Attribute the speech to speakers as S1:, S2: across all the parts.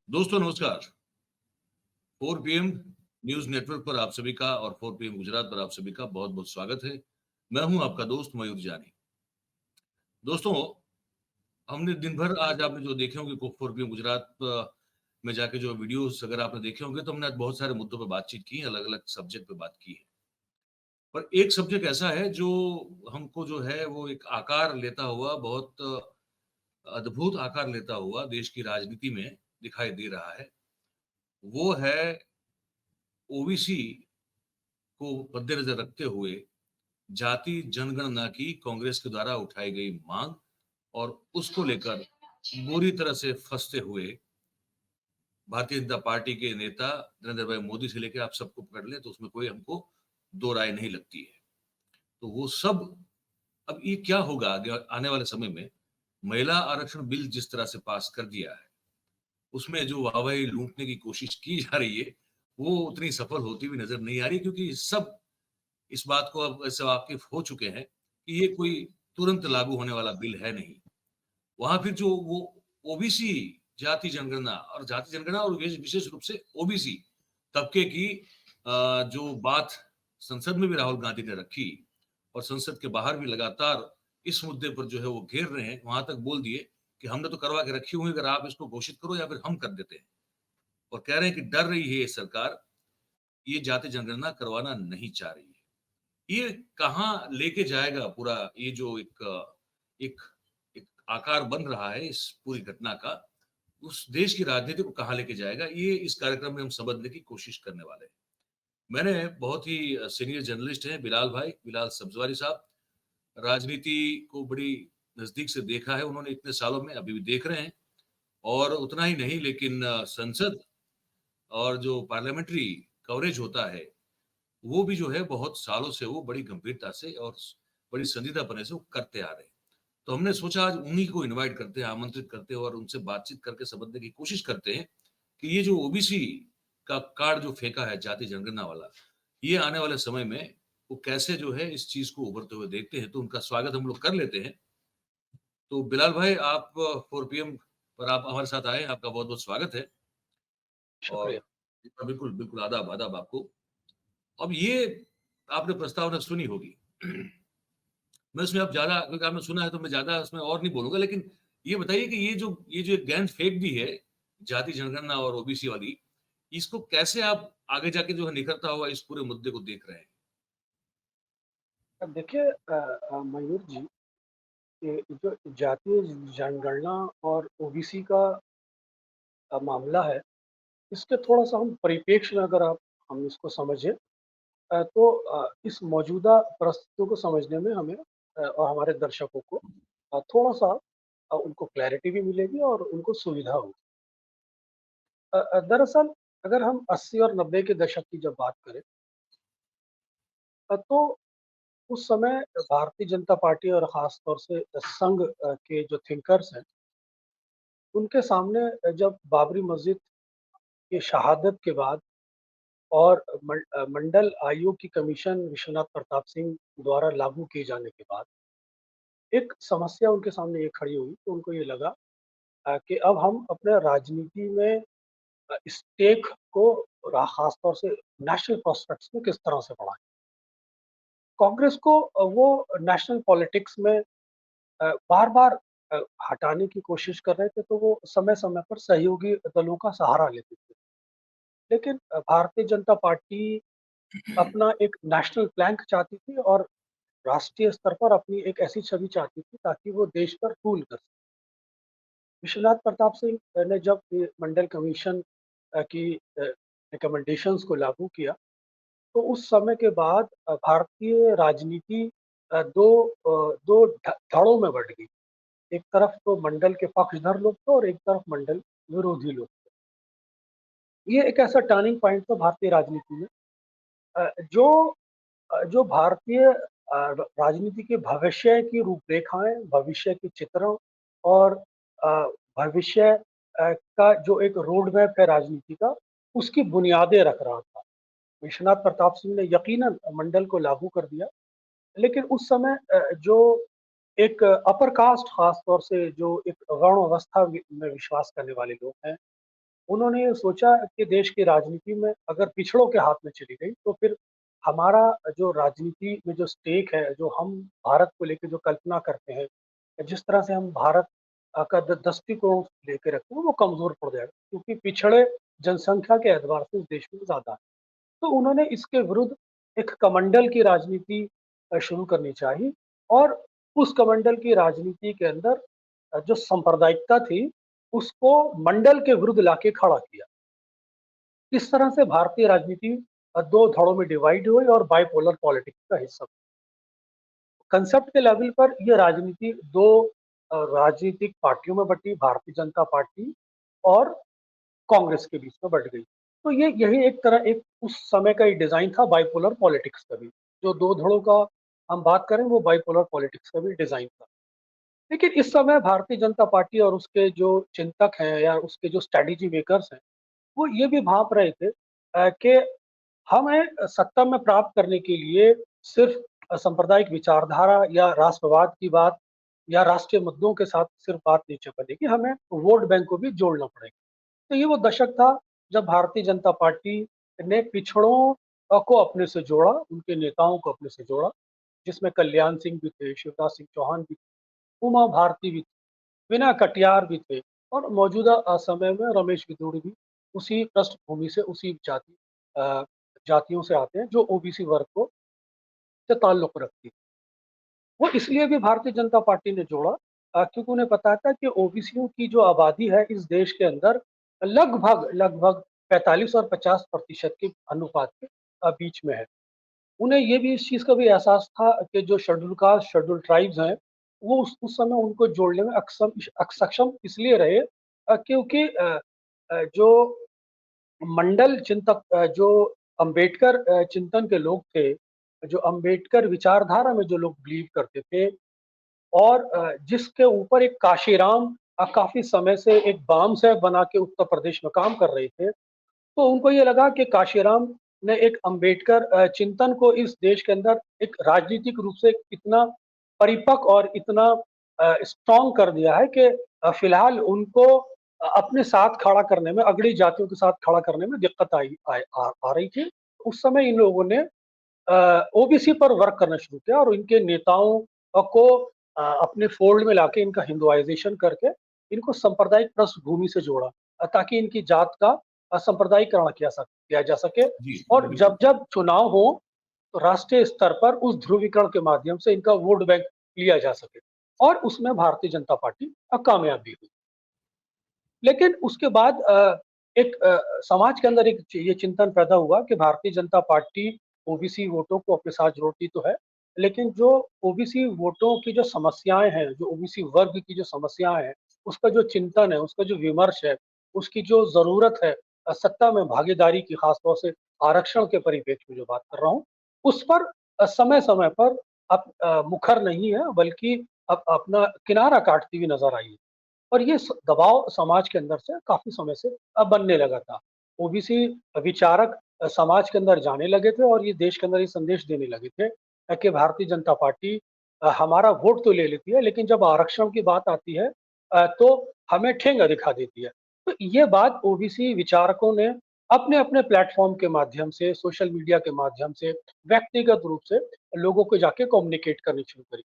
S1: दोस्तों नमस्कार। 4 PM news network पर आप सभी का और 4 पीएम गुजरात पर आप सभी का बहुत-बहुत स्वागत है। मैं हूँ आपका दोस्त मयूर जानी। दोस्तों, हमने दिन भर आज आपने जो देखे होंगे को 4 पीएम गुजरात में जाके जो वीडियोज़ अगर आपने देखे होंगे तो हमने आज बहुत सारे मुद्दों पे बातचीत की है, अलग-अलग सब्जेक्ट पे बात की है। पर एक सब्जेक्ट ऐसा है जो हमको जो है वो एक आकार लेता हुआ बहुत अद्भुत आकार लेता हुआ देश की राजनीति में दिखाई दे रहा है। वो है ओबीसी को मद्देनज़र रखते हुए जाति जनगणना की कांग्रेस के द्वारा उठाई गई माँग और उसको लेकर बुरी तरह से फँसते हुए भारतीय जनता पार्टी के नेता नरेंद्र भाई मोदी से लेके आप सबको पकड़ लें तो उसमें कोई हमको दो राय नहीं लगती है। तो वो सब अब ये क्या होगा आगे आने वाले समय में? महिला आरक्षण बिल जिस तरह से पास कर दिया है, उसमें जो वाहवाही लूटने की कोशिश की जा रही है, वो उतनी सफल होती हुई नज़र नहीं आ रही क्योंकि सब इस बात को अब ऐसे वाकिफ़ हो चुके हैं कि ये कोई तुरंत लागू होने वाला बिल है नहीं। वहाँ फिर जो वो ओबीसी जाति जनगणना और विशेष रूप से ओबीसी तबके की जो बात संसद में भी राहुल गांधी ने रखी और संसद के बाहर भी लगातार इस मुद्दे पर जो है वो घेर रहे हैं, वहाँ तक बोल दिए कि हमने तो करवा के रखी हुई है, अगर आप इसको घोषित करो या फिर हम कर देते हैं। और कह रहे हैं कि डर रही है ये सरकार, ये जाति जनगणना करवाना नहीं चाह रही है। ये कहाँ लेके जाएगा पूरा ये जो एक एक आकार बन रहा है इस पूरी घटना का, उस देश की राजनीति को कहाँ लेके जाएगा, ये इस कार्यक्रम में हम समझने की कोशिश करने वाले हैं। मैंने बहुत ही सीनियर जर्नलिस्ट हैं बिलाल सब्ज़वारी साहब, राजनीति को बड़ी नज़दीक से देखा है उन्होंने इतने सालों में, अभी भी देख रहे हैं और उतना ही नहीं लेकिन संसद और जो पार्लियामेंट्री कवरेज होता है वो भी जो है बहुत सालों से वो बड़ी गंभीरता से और बड़ी संजीदापने से वो करते आ रहे हैं। तो हमने सोचा आज उन्हीं को इनवाइट करते हैं, आमंत्रित करते हैं और उनसे बातचीत करके समझने की कोशिश करते हैं कि ये जो ओबीसी का कार्ड जो फेंका है जाति जनगणना वाला, ये आने वाले समय में वो कैसे जो है इस चीज़ को उभरते हुए देखते हैं, तो उनका स्वागत हम लोग कर लेते हैं। तो बिलाल भाई आप 4 पीएम पर आप हमारे साथ आए, आपका बहुत-बहुत स्वागत है
S2: शुक्रिया।
S1: और बिल्कुल, बिल्कुल आदाब आदाब आपको। अब ये आपने प्रस्तावना सुनी होगी। मैं उसमें अब ज़्यादा क्योंकि आपने सुना है तो मैं ज़्यादा उसमें और नहीं बोलूँगा लेकिन ये बताइए कि ये जो एक गेंद फेंक दी है, जाति जनगणना और ओबीसी वाली, इसको कैसे आप आगे जाके जो है निखरता हुआ इस पूरे मुद्दे को देख रहे हैं?
S2: अब देखिए मयूर जी, ये जो जातीय जनगणना और ओबीसी का मामला है, इसके थोड़ा-सा हम परिप्रेक्ष्य में अगर आप हम इसको समझें तो इस मौजूदा परिस्थितियों को समझने में हमें और हमारे दर्शकों को थोड़ा-सा उनको क्लैरिटी भी मिलेगी और उनको सुविधा होगी। दरअसल अगर हम 80 और 90 के दशक की जब बात करें तो उस समय भारतीय जनता पार्टी और ख़ास तौर से संघ के जो थिंकर्स हैं, उनके सामने जब बाबरी मस्जिद की शहादत के बाद और मंडल आयोग की कमीशन विश्वनाथ प्रताप सिंह द्वारा लागू किए जाने के बाद, एक समस्या उनके सामने ये खड़ी हुई, तो उनको ये लगा कि अब हम अपने राजनीति में स्टेक को ख़ास तौर से नेशनल प्रोस्पेक्ट्स में किस तरह से बढ़ाएँ। कांग्रेस को वो नेशनल पॉलिटिक्स में बार-बार हटाने की कोशिश कर रहे थे, तो वो समय-समय पर सहयोगी दलों का सहारा लेते थे। लेकिन भारतीय जनता पार्टी अपना एक नेशनल प्लैंक चाहती थी और राष्ट्रीय स्तर पर अपनी एक ऐसी छवि चाहती थी ताकि वो देश पर रूल कर सके। विश्वनाथ प्रताप सिंह ने जब ये मंडल कमीशन की रिकमेंडेशंस को लागू किया, तो उस समय के बाद भारतीय राजनीति दो धड़ों में बँट गई। एक तरफ तो मंडल के पक्षधर लोग थे और एक तरफ मंडल विरोधी लोग थे। ये एक ऐसा टर्निंग पॉइंट था भारतीय राजनीति में जो भारतीय राजनीति के भविष्य की रूपरेखाएँ, भविष्य के चित्रण और अ, भविष्य का जो एक रोड मैप है राजनीति का, उसकी बुनियादें रख रहा था। विश्वनाथ प्रताप सिंह ने यकीनन मंडल को लागू कर दिया, लेकिन उस समय जो एक अपर कास्ट ख़ास तौर से जो एक गौण अवस्था में विश्वास करने वाले लोग हैं, उन्होंने ये सोचा कि देश की राजनीति में अगर पिछड़ों के हाथ में चली गई, तो फिर हमारा जो राजनीति में जो स्टेक है, जो हम भारत को लेके जो कल्पना करते हैं, जिस तरह से हम भारत का दृष्टिकोण लेके रखते हैं, वो कमज़ोर पड़ जाएगा, क्योंकि पिछड़े जनसंख्या के एतबार से इस देश में ज़्यादा है। तो उन्होंने इसके विरुद्ध एक कमंडल की राजनीति शुरू करनी चाहिए, और उस कमंडल की राजनीति के अंदर जो सांप्रदायिकता थी, उसको मंडल के विरुद्ध लाके खड़ा किया। इस तरह से भारतीय राजनीति 2 धड़ों में डिवाइड हुई और बाइपोलर पॉलिटिक्स का हिस्सा। कंसेप्ट के लेवल पर ये राजनीति 2 राजनीतिक पार्टियों में बटी, भारतीय जनता पार्टी और कांग्रेस के बीच में बँट गई। तो ये यही एक तरह एक उस समय का एक डिज़ाइन था बाइपोलर पॉलिटिक्स का भी। जो 2 धड़ों का हम बात करें, वो बाइपोलर पॉलिटिक्स का भी डिज़ाइन था। लेकिन इस समय भारतीय जनता पार्टी और उसके जो चिंतक हैं या उसके जो स्ट्रैटेजी मेकर्स हैं, वो ये भी भाँप रहे थे कि हमें सत्ता में प्राप्त करने के लिए सिर्फ़ सांप्रदायिक विचारधारा या राष्ट्रवाद की बात या राष्ट्रीय मुद्दों के साथ सिर्फ़ बात नहीं चलेगी, हमें वोट बैंक को भी जोड़ना पड़ेगा। तो ये वो दशक था जब भारतीय जनता पार्टी ने पिछड़ों को अपने से जोड़ा, उनके नेताओं को अपने से जोड़ा, जिसमें कल्याण सिंह भी थे, शिवराज सिंह चौहान भी, उमा भारती भी, विनय कटियार भी थे, और मौजूदा समय में रमेश बिधूड़ी भी उसी पृष्ठभूमि से, उसी अ, जातियों से आते हैं जो ओबीसी वर्ग को से ताल्लुक़ रखती है। वो इसलिए भी भारतीय जनता पार्टी ने जोड़ा क्योंकि उन्हें पता था कि ओबीसियों की जो आबादी है इस देश के अंदर लगभग 45 और 50% के अनुपात के बीच में है। उन्हें ये भी इस चीज़ का भी एहसास था कि जो शेड्यूल कास्ट, शेड्यूल ट्राइब्स हैं, वो उस समय उनको जोड़ने में सक्षम इसलिए रहे क्योंकि जो मंडल चिंतक जो अम्बेडकर चिंतन के लोग थे, जो अम्बेडकर विचारधारा में जो लोग बिलीव करते थे, और जिसके ऊपर एक काशीराम काफ़ी समय से एक बाम साहब बना के उत्तर प्रदेश में काम कर रहे थे। तो उनको ये लगा कि काशीराम ने एक अम्बेडकर चिंतन को इस देश के अंदर एक राजनीतिक रूप से इतना परिपक्व और इतना स्ट्रॉन्ग कर दिया है कि फिलहाल उनको अपने साथ खड़ा करने में, अगड़ी जातियों के साथ खड़ा करने में दिक्कत आ रही थी। उस समय इन लोगों ने ओबीसी पर वर्क करना शुरू किया और इनके नेताओं को अपने फोल्ड में लाके इनका हिंदुआइजेशन करके इनको सांप्रदायिक पृष्ठभूमि से जोड़ा ताकि इनकी जात का सांप्रदायिकरण किया जा सके,
S1: जी,
S2: और
S1: बिल्कुल।
S2: जब चुनाव हो तो राष्ट्रीय स्तर पर उस ध्रुवीकरण के माध्यम से इनका वोट बैंक लिया जा सके, और उसमें भारतीय जनता पार्टी कामयाब भी हुई। लेकिन उसके बाद एक समाज के अंदर एक ये चिंतन पैदा हुआ कि भारतीय जनता पार्टी ओबीसी वोटों को अपने साथ जोड़ती तो है, लेकिन जो ओबीसी वोटों की जो समस्याएँ हैं, जो ओबीसी वर्ग की जो समस्याएँ हैं, उसका जो चिंतन है, उसका जो विमर्श है, उसकी जो ज़रूरत है सत्ता में भागीदारी की, ख़ास तौर से आरक्षण के परिप्रेक्ष्य में जो बात कर रहा हूँ, उस पर समय-समय पर मुखर नहीं है, बल्कि अपना किनारा काटती हुई नज़र आई है। और ये दबाव समाज के अंदर से काफी समय से बनने लगा था। ओबीसी विचारक समाज के अंदर जाने लगे थे और ये देश के अंदर ये संदेश देने लगे थे कि भारतीय जनता पार्टी हमारा वोट तो ले लेती है, लेकिन जब आरक्षण की बात आती है तो हमें ठेंगा दिखा देती है। तो ये बात ओबीसी विचारकों ने अपने अपने प्लेटफॉर्म के माध्यम से, सोशल मीडिया के माध्यम से, व्यक्तिगत रूप से लोगों को जाके कम्युनिकेट करनी शुरू करी।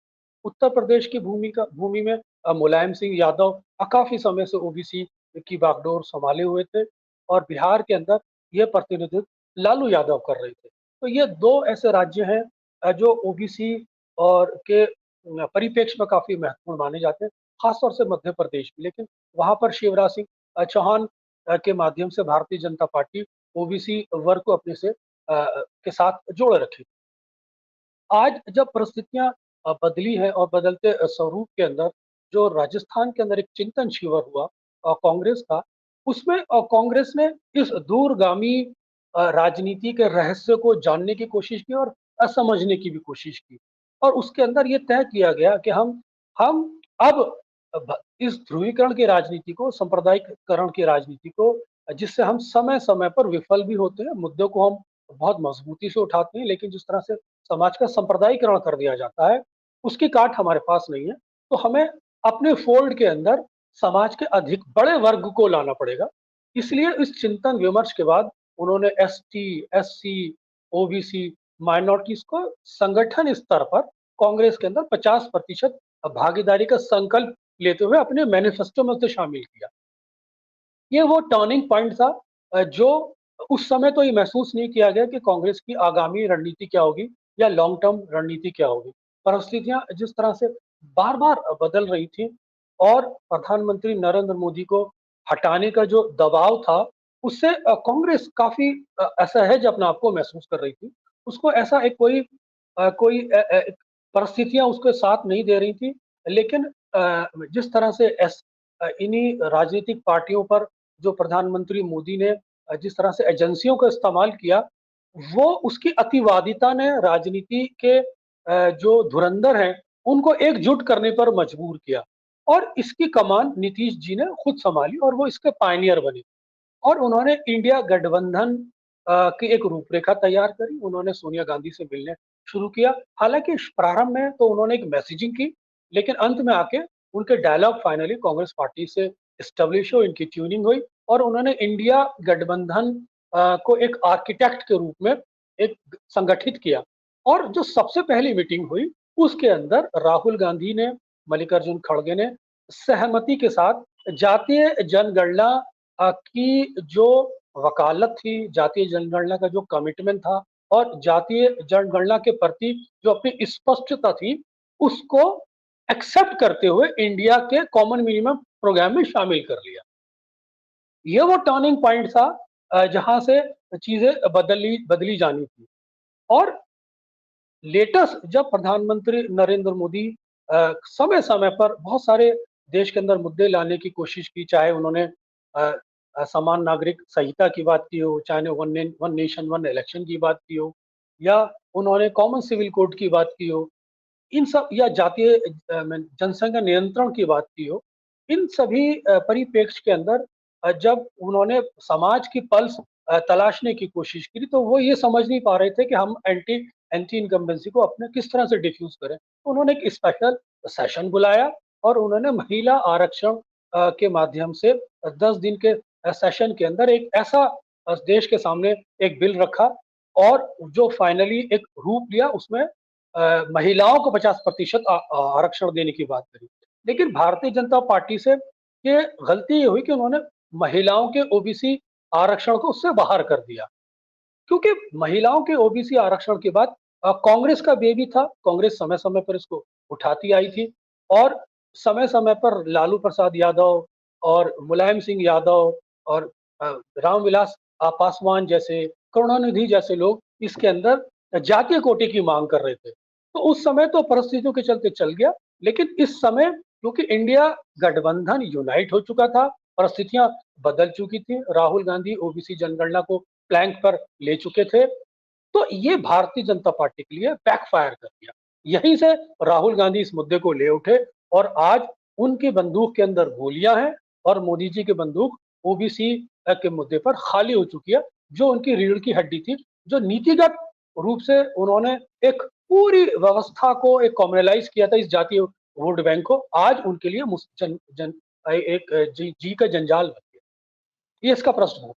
S2: उत्तर प्रदेश की भूमि में मुलायम सिंह यादव काफ़ी समय से ओबीसी की बागडोर सँभाले हुए थे, और बिहार के अंदर ये प्रतिनिधित्व लालू यादव कर रहे थे। तो ये 2 ऐसे राज्य हैं जो ओबीसी और के परिप्रेक्ष्य में काफ़ी महत्वपूर्ण माने जाते हैं, ख़ास तौर से मध्य प्रदेश में। लेकिन वहाँ पर शिवराज सिंह चौहान के माध्यम से भारतीय जनता पार्टी ओबीसी वर्ग को अपने से के साथ जोड़े रखी। आज जब परिस्थितियाँ बदली हैं और बदलते स्वरूप के अंदर जो राजस्थान के अंदर एक चिंतन शिविर हुआ कांग्रेस का, उसमें कांग्रेस ने इस दूरगामी राजनीति के रहस्य को जानने की कोशिश की और समझने की भी कोशिश की। और उसके अंदर ये तय किया गया कि हम अब इस ध्रुवीकरण की राजनीति को, सांप्रदायिककरण की राजनीति को, जिससे हम समय-समय पर विफल भी होते हैं, मुद्दों को हम बहुत मजबूती से उठाते हैं, लेकिन जिस तरह से समाज का सांप्रदायिकरण कर दिया जाता है, उसकी काट हमारे पास नहीं है। तो हमें अपने फ़ोल्ड के अंदर समाज के अधिक बड़े वर्ग को लाना पड़ेगा, इसलिए इस चिंतन विमर्श के बाद उन्होंने एसटी, एससी, ओबीसी, माइनॉरिटीज को संगठन स्तर पर कांग्रेस के अंदर 50% भागीदारी का संकल्प लेते हुए अपने मैनिफेस्टो में उसे शामिल किया। ये वो टर्निंग पॉइंट था जो उस समय तो ये महसूस नहीं किया गया कि कांग्रेस की आगामी रणनीति क्या होगी या लॉन्ग टर्म रणनीति क्या होगी। परिस्थितियां जिस तरह से बार बार बदल रही थी और प्रधानमंत्री नरेंद्र मोदी को हटाने का जो दबाव था, उससे कांग्रेस काफी असहज अपने आप को महसूस कर रही थी। उसको ऐसा एक परिस्थितियां उसके साथ नहीं दे रही थी। लेकिन जिस तरह से इन्हीं राजनीतिक पार्टियों पर जो प्रधानमंत्री मोदी ने जिस तरह से एजेंसियों का इस्तेमाल किया, वो उसकी अतिवादिता ने राजनीति के जो धुरंधर हैं, उनको एकजुट करने पर मजबूर किया और इसकी कमान नीतीश जी ने खुद संभाली और वो इसके पायनियर बने। और उन्होंने इंडिया गठबंधन की एक रूपरेखा तैयार करी। उन्होंने सोनिया गांधी से मिलने शुरू किया। हालाँकि प्रारंभ में तो उन्होंने एक मैसेजिंग की, लेकिन अंत में आके उनके डायलॉग फाइनली कांग्रेस पार्टी से एस्टेब्लिश हुए, इनकी ट्यूनिंग हुई और उन्होंने इंडिया गठबंधन को एक आर्किटेक्ट के रूप में एक संगठित किया। और जो सबसे पहली मीटिंग हुई, उसके अंदर राहुल गांधी ने, मल्लिकार्जुन खड़गे ने सहमति के साथ जातीय जनगणना की जो वकालत थी, जातीय जनगणना का जो कमिटमेंट था और जातीय जनगणना के प्रति जो अपनी स्पष्टता थी, उसको एक्सेप्ट करते हुए इंडिया के कॉमन मिनिमम प्रोग्राम में शामिल कर लिया। ये वो टर्निंग पॉइंट था जहां से चीजें बदली बदली जानी थी। और लेटेस्ट जब प्रधानमंत्री नरेंद्र मोदी समय समय पर बहुत सारे देश के अंदर मुद्दे लाने की कोशिश की, चाहे उन्होंने समान नागरिक संहिता की बात की हो, चाहे वन नेशन वन इलेक्शन की बात की हो, या उन्होंने कॉमन सिविल कोड की बात की हो, इन सब या जातीय जनसंख्या नियंत्रण की बात की हो, इन सभी परिप्रेक्ष्य के अंदर जब उन्होंने समाज की पल्स तलाशने की कोशिश की, तो वो ये समझ नहीं पा रहे थे कि हम एंटी एंटी इनकम्बेंसी को अपने किस तरह से डिफ्यूज करें। तो उन्होंने एक स्पेशल सेशन बुलाया और उन्होंने महिला आरक्षण के माध्यम से 10 दिन के सेशन के अंदर एक ऐसा देश के सामने एक बिल रखा और जो फाइनली एक रूप लिया। उसमें महिलाओं को 50% आरक्षण देने की बात करी। लेकिन भारतीय जनता पार्टी से ये गलती ये हुई कि उन्होंने महिलाओं के ओबीसी आरक्षण को उससे बाहर कर दिया। क्योंकि महिलाओं के ओबीसी आरक्षण के बाद कांग्रेस का बेबी था। कांग्रेस समय-समय पर इसको उठाती आई थी और समय-समय पर लालू प्रसाद यादव और मुलायम सिंह यादव और अ, रामविलास पासवान जैसे, करुणानिधि जैसे लोग इसके अंदर जातीय कोटे की मांग कर रहे थे। तो उस समय तो परिस्थितियों के चलते चल गया, लेकिन इस समय क्योंकि इंडिया गठबंधन यूनाइट हो चुका था, परिस्थितियां बदल चुकी थी, राहुल गांधी ओबीसी जनगणना को प्लैंक पर ले चुके थे, तो ये भारतीय जनता पार्टी के लिए बैकफायर कर दिया। यहीं से राहुल गांधी इस मुद्दे को ले उठे और आज उनकी बंदूक के अंदर गोलियां हैं और मोदी जी की बंदूक ओबीसी के मुद्दे पर खाली हो चुकी है। जो उनकी रीढ़ की हड्डी थी, जो नीतिगत रूप से उन्होंने एक पूरी व्यवस्था को एक कॉम्युनलाइज किया था इस जातीय वोट बैंक को, आज उनके लिए एक जी का जंजाल बन गया। ये इसका प्रश्न है।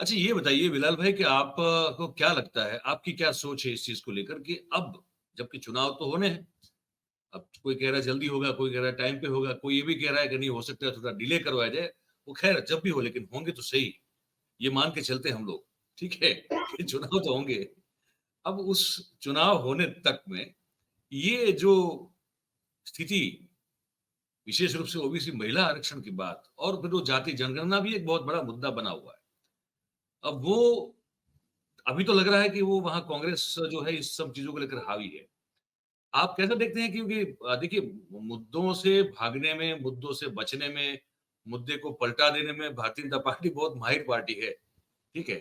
S1: अच्छा, ये बताइए बिलाल भाई कि आप को क्या लगता है, आपकी क्या सोच है इस चीज़ को लेकर कि अब जबकि चुनाव तो होने हैं, अब कोई कह रहा है जल्दी होगा, कोई कह रहा है टाइम पे होगा, कोई ये भी कह रहा है कि नहीं हो सकता है थोड़ा डिले करवाया जाए। वो ख़ैर जब भी हो लेकिन होंगे तो सही, ये मान के चलते हैं हम लोग, ठीक है? कि चुनाव तो होंगे। अब उस चुनाव होने तक में ये जो स्थिति विशेष रूप से ओबीसी महिला आरक्षण की बात और फिर वो जाति जनगणना भी एक बहुत बड़ा मुद्दा बना हुआ है। अब वो अभी तो लग रहा है कि वो वहाँ कांग्रेस जो है इस सब चीज़ों को लेकर हावी है। आप कैसे देखते हैं क्योंकि देखिए मुद्दों से भागने में, मुद्दों से बचने में, मुद्दे को पलटा देने में भारतीय जनता पार्टी बहुत माहिर पार्टी है, ठीक है?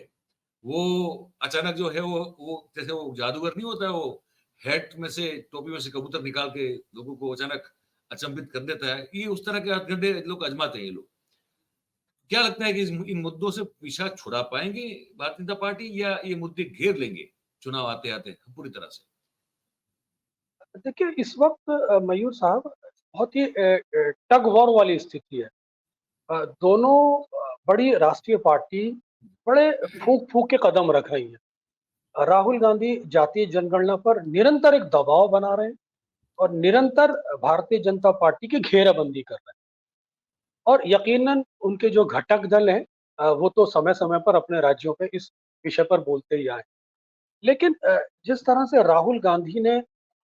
S1: वो अचानक जो है वो जैसे वो जादूगर नहीं होता है वो हैट में से टोपी में से कबूतर निकाल के लोगों को अचानक अचंभित कर देता है। ये उस तरह के हथकंडे लोग आज़माते हैं ये लोग। क्या लगता है कि इन मुद्दों से पीछा छुड़ा पाएँगे भारतीय जनता पार्टी या ये मुद्दे घेर लेंगे चुनाव आते-आते पूरी तरह से?
S2: देखिए इस वक्त मयूर साहब बहुत ही टग वॉर वाली स्थिति है। दोनों बड़ी राष्ट्रीय पार्टी बड़े फूँक-फूँक के कदम रख रही है। राहुल गांधी जातीय जनगणना पर निरंतर एक दबाव बना रहे हैं और निरंतर भारतीय जनता पार्टी की घेराबंदी कर रहे हैं। और यकीनन उनके जो घटक दल हैं वो तो समय-समय पर अपने राज्यों पे इस विषय पर बोलते ही आए। लेकिन जिस तरह से राहुल गांधी ने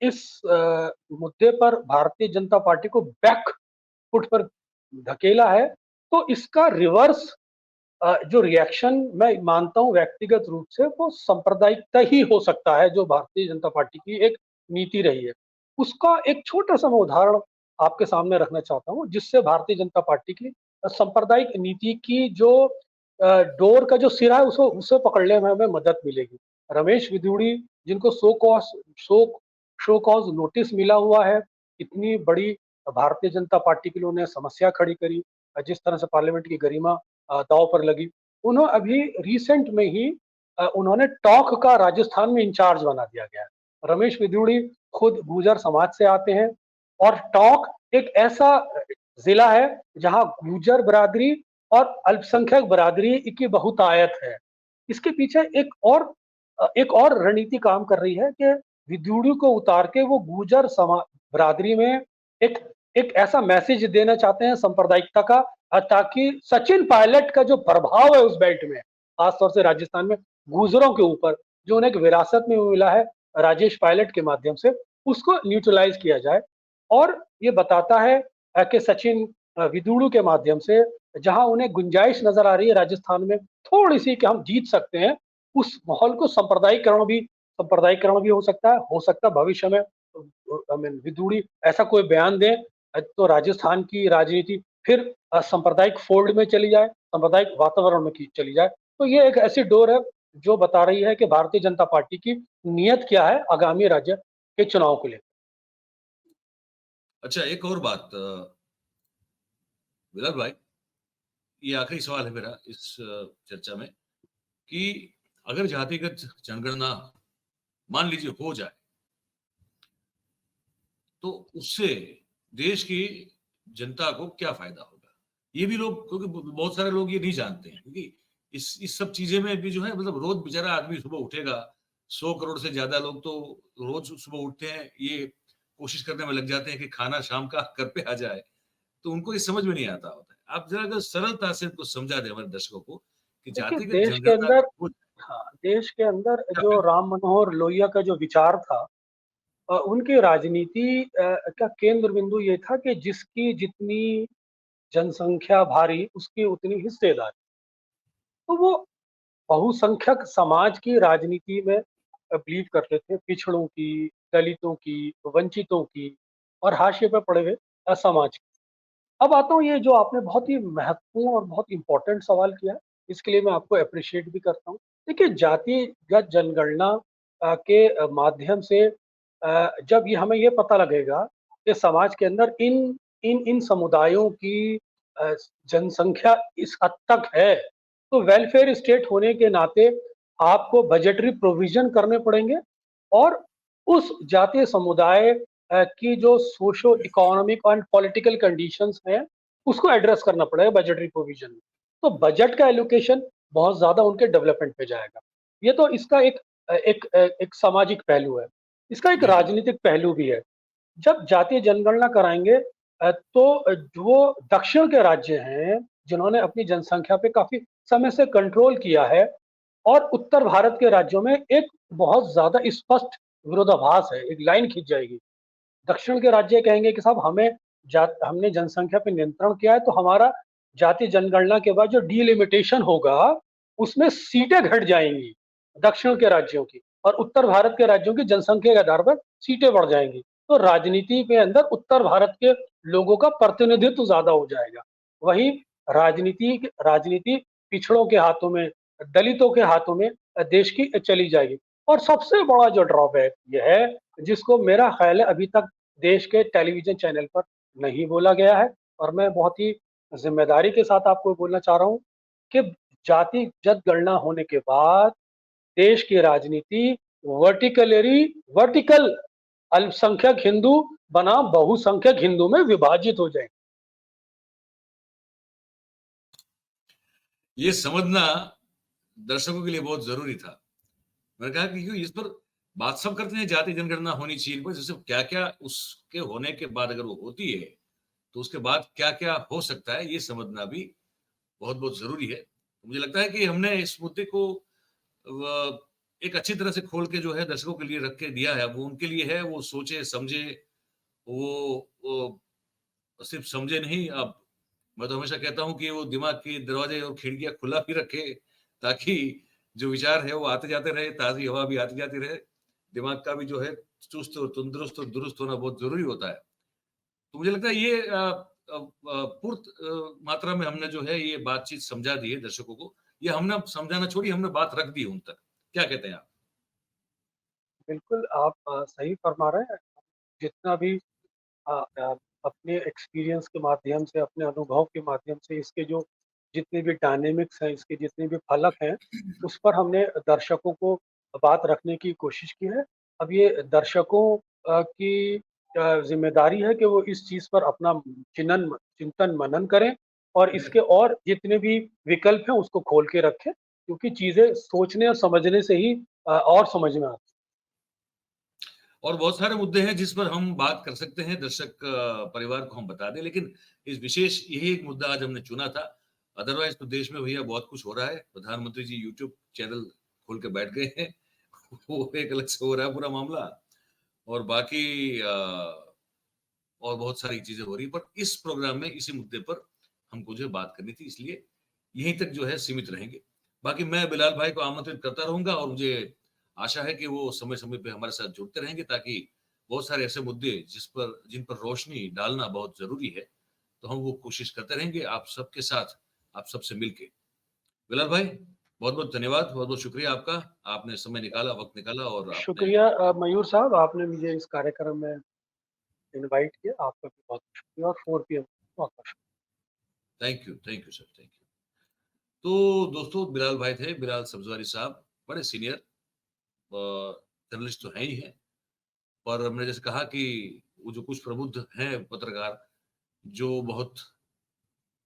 S2: इस मुद्दे पर भारतीय जनता पार्टी को बैक फुट पर धकेला है, तो इसका रिवर्स जो रिएक्शन मैं मानता हूँ व्यक्तिगत रूप से वो सांप्रदायिकता ही हो सकता है, जो भारतीय जनता पार्टी की एक नीति रही है। उसका एक छोटा-सा मैं उदाहरण आपके सामने रखना चाहता हूँ, जिससे भारतीय जनता पार्टी की सांप्रदायिक नीति की जो डोर का जो सिरा है उसको उसे पकड़ने में हमें मदद मिलेगी। रमेश विधुड़ी जिनको शो शो कॉज़ नोटिस मिला हुआ है, इतनी बड़ी भारतीय जनता पार्टी के लिए उन्हें समस्या खड़ी करी, जिस तरह से पार्लियामेंट की गरिमा दांव पर लगी। उन्हों अभी रिसेंट में ही उन्होंने टॉक का राजस्थान में इंचार्ज बना दिया गया है। रमेश विधुड़ी खुद गुर्जर समाज से आते हैं और टॉक एक ऐसा जिला है जहां गुर्जर बिरादरी और अल्पसंख्यक बिरादरी की बहुतायत है। इसके पीछे एक और रणनीति काम कर रही है कि विधुड़ी को उतार के वो गुर्जर बिरादरी में एक एक ऐसा मैसेज देना चाहते हैं सांप्रदायिकता का, ताकि सचिन पायलट का जो प्रभाव है उस बेल्ट में, खासतौर से राजस्थान में गुर्जरों के ऊपर जो उन्हें एक विरासत में मिला है राजेश पायलट के माध्यम से, उसको न्यूट्रलाइज किया जाए। और ये बताता है कि सचिन विधुड़ू के माध्यम से जहां उन्हें गुंजाइश नजर आ रही है राजस्थान में थोड़ी सी कि हम जीत सकते हैं, उस माहौल को सांप्रदायिकरण भी हो सकता है भविष्य में आई मीन विधुड़ी ऐसा कोई बयान दें तो राजस्थान की राजनीति फिर सांप्रदायिक फोल्ड में चली जाए, सांप्रदायिक वातावरण में चली जाए। तो ये एक ऐसी डोर है जो बता रही है कि भारतीय जनता पार्टी की नीयत क्या है आगामी राज्य के चुनाव को लेकर।
S1: अच्छा, एक और बात विलाल भाई, ये आखिरी सवाल है मेरा इस चर्चा में कि अगर जातिगत जनगणना मान लीजिए हो जाए, तो उससे देश की जनता को क्या फायदा होगा? ये भी लोग, क्योंकि बहुत सारे लोग ये नहीं जानते हैं, क्योंकि इस सब चीजें में भी जो है, मतलब रोज बेचारा आदमी सुबह उठेगा, 100 करोड़ से ज्यादा लोग तो रोज सुबह उठते हैं, ये कोशिश करने में लग जाते हैं कि खाना शाम का घर पे आ जाए, तो उनको ये समझ में नहीं आता होता है। आप जरा अगर सरलता से इनको समझा दें हमारे दर्शकों को कि
S2: देखिए
S1: जातिगत
S2: देश के
S1: जनगणना
S2: अंदर,
S1: हो
S2: हाँ, देश के अंदर
S1: क्या
S2: जो
S1: फायदा?
S2: राम मनोहर लोहिया का जो विचार था, उनकी राजनीति का केंद्र बिंदु ये था कि जिसकी जितनी जनसंख्या भारी उसकी उतनी हिस्सेदारी। तो वो बहुसंख्यक समाज की राजनीति में बिलीव करते थे, पिछड़ों की, दलितों की, वंचितों की और हाशिए पे पड़े हुए समाज की। अब आता हूँ ये जो आपने बहुत ही महत्वपूर्ण और बहुत इम्पोर्टेंट सवाल किया, इसके लिए मैं आपको एप्रिशिएट भी करता हूँ। देखिए जातिगत जनगणना के माध्यम से जब ये हमें ये पता लगेगा कि समाज के अंदर इन इन इन समुदायों की जनसंख्या इस हद तक है, तो वेलफेयर स्टेट होने के नाते आपको बजटरी प्रोविज़न करने पड़ेंगे और उस जातीय समुदाय की जो socio economic and political conditions हैं, उसको एड्रेस करना पड़ेगा बजटरी प्रोविज़न में। तो बजट का एलोकेशन बहुत ज़्यादा उनके डेवलपमेंट पे जाएगा। ये तो इसका एक सामाजिक पहलू है। इसका एक
S1: बिल्कुल।
S2: राजनीतिक पहलू भी है। जब जातीय जनगणना कराएँगे तो जो दक्षिण के राज्य हैं, जिन्होंने अपनी जनसंख्या पे काफ़ी समय से कंट्रोल किया है और उत्तर भारत के राज्यों में एक बहुत ज़्यादा स्पष्ट विरोधाभास है, एक लाइन खिंच जाएगी। दक्षिण के राज्य कहेंगे कि साहब हमने जनसंख्या पे नियंत्रण किया है, तो हमारा जातीय जनगणना के बाद जो डिलिमिटेशन होगा, उसमें सीटें घट जाएँगी, दक्षिण के राज्यों की और उत्तर भारत के राज्यों की जनसंख्या के आधार पर सीटें बढ़ जाएँगी। तो राजनीति के अंदर उत्तर भारत के लोगों का प्रतिनिधित्व ज़्यादा हो जाएगा। वहीं राजनीति पिछड़ों के हाथों में, दलितों के हाथों में देश की चली जाएगी। और सबसे बड़ा जो ड्रॉबैक ये है, जिसको मेरा ख़्याल है अभी तक देश के टेलीविज़न चैनल पर नहीं बोला गया है और मैं बहुत ही ज़िम्मेदारी के साथ आपको बोलना चाह रहा हूँ कि जातिगत गणना होने के बाद देश की राजनीति वर्टिकल अल्पसंख्यक हिंदू बनाम बहुसंख्यक हिंदू में विभाजित हो जाएगी।
S1: ये समझना दर्शकों के लिए बहुत जरूरी था। मैंने कहा कि क्यों इस पर बात सब करते हैं, जाति जनगणना होनी चाहिए, पर जैसे क्या क्या उसके होने के बाद अगर वो होती है तो उसके बाद क्या क्या हो सकता है, ये समझना भी बहुत बहुत जरूरी है। मुझे लगता है कि हमने इस मुद्दे को एक अच्छी तरह से खोल के जो है दर्शकों के लिए रख के दिया है। वो उनके लिए है, वो सोचे समझे, वो सिर्फ समझे नहीं। अब मैं तो हमेशा कहता हूँ कि वो दिमाग के दरवाजे और खिड़कियां खुला भी रखे, ताकि जो विचार है वो आते जाते रहे, ताजी हवा भी आती जाती रहे। दिमाग का भी जो है चुस्त और तंदुरुस्त और दुरुस्त होना बहुत जरूरी होता है। तो मुझे लगता है ये पूर्त मात्रा में हमने जो है ये बातचीत समझा दी है दर्शकों को। ये हमने समझाना छोड़ी, हमने बात रख दी उन तक। क्या कहते हैं आप?
S2: बिल्कुल, आप सही फरमा रहे हैं। जितना भी अपने एक्सपीरियंस के माध्यम से, अपने अनुभव के माध्यम से इसके जो जितने भी डायनामिक्स हैं, इसके जितने भी फलक हैं, उस पर हमने दर्शकों को बात रखने की कोशिश की है। अब ये दर्शकों की ज़िम्मेदारी है कि वो इस चीज़ पर अपना चिंतन-मनन करें और इसके और जितने भी विकल्प हैं उसको खोल के रखें, क्योंकि चीज़ें सोचने और समझने से ही और समझ में आती
S1: और बहुत सारे मुद्दे हैं जिस पर हम बात कर सकते हैं, दर्शक परिवार को हम बता दें, लेकिन इस विशेष यही एक मुद्दा आज हमने चुना था। अदरवाइज तो देश में भैया बहुत कुछ हो रहा है। प्रधानमंत्री जी यूट्यूब चैनल खोल के बैठ गए हैं। वो एक अलग से हो रहा है पूरा मामला, और बाकी और बहुत सारी चीजें हो रही है। पर इस प्रोग्राम में इसी मुद्दे पर हमको जो है बात करनी थी, इसलिए यहीं तक जो है सीमित रहेंगे। बाकी मैं बिलाल भाई को आमंत्रित करता रहूंगा, और मुझे आशा है कि वो समय समय पे हमारे साथ जुड़ते रहेंगे, ताकि बहुत सारे ऐसे मुद्दे जिन पर रोशनी डालना बहुत जरूरी है, तो हम वो कोशिश करते रहेंगे आप सबके साथ, आप सबसे मिलके। बिलाल भाई, बहुत बहुत धन्यवाद, बहुत बहुत शुक्रिया आपका। आपने समय निकाला, वक्त निकाला, और
S2: है।
S1: आपने
S2: शुक्रिया मयूर साहब, आपने मुझे इस कार्यक्रम में इनवाइट किया, आपका भी बहुत शुक्रिया और 4 पीएम बहुत-बहुत शुक्रिया।
S1: Thank you sir, thank you. तो दोस्तों, बिलाल भाई थे, बिलाल सब्जवारी साहब, बड़े सीनियर जर्नलिस्ट तो हैं ही हैं। और हमने जैसे कहा कि वो जो कुछ प्रबुद्ध हैं पत्रकार, जो बहुत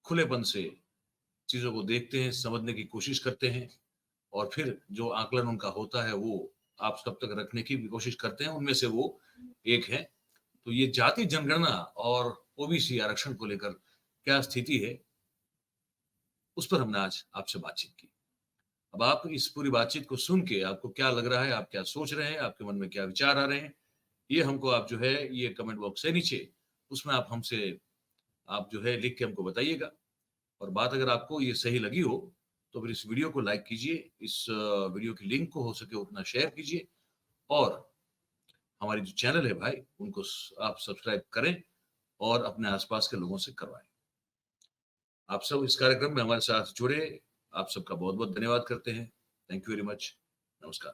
S1: खुलेपन से चीज़ों को देखते हैं, समझने की कोशिश करते हैं, और फिर जो आकलन उनका होता है वो आप सब तक रखने की भी कोशिश करते हैं, उनमें से वो एक हैं। तो ये जाति जनगणना और ओबीसी आरक्षण को लेकर क्या स्थिति है, उस पर हमने आज आपसे बातचीत की। अब आप इस पूरी बातचीत को सुन के आपको क्या लग रहा है, आप क्या सोच रहे हैं, आपके मन में क्या विचार आ रहे हैं, ये हमको आप जो है ये कमेंट बॉक्स है नीचे, उसमें आप जो है लिख के हमको बताइएगा। और बात अगर आपको ये सही लगी हो, तो फिर इस वीडियो को लाइक कीजिए, इस वीडियो की लिंक को हो सके उतना शेयर कीजिए, और हमारी जो चैनल है भाई उनको आप सब्सक्राइब करें और अपने आसपास के लोगों से करवाएं। आप सब इस कार्यक्रम में हमारे साथ जुड़े, आप सबका बहुत बहुत धन्यवाद करते हैं। Thank you very much. नमस्कार।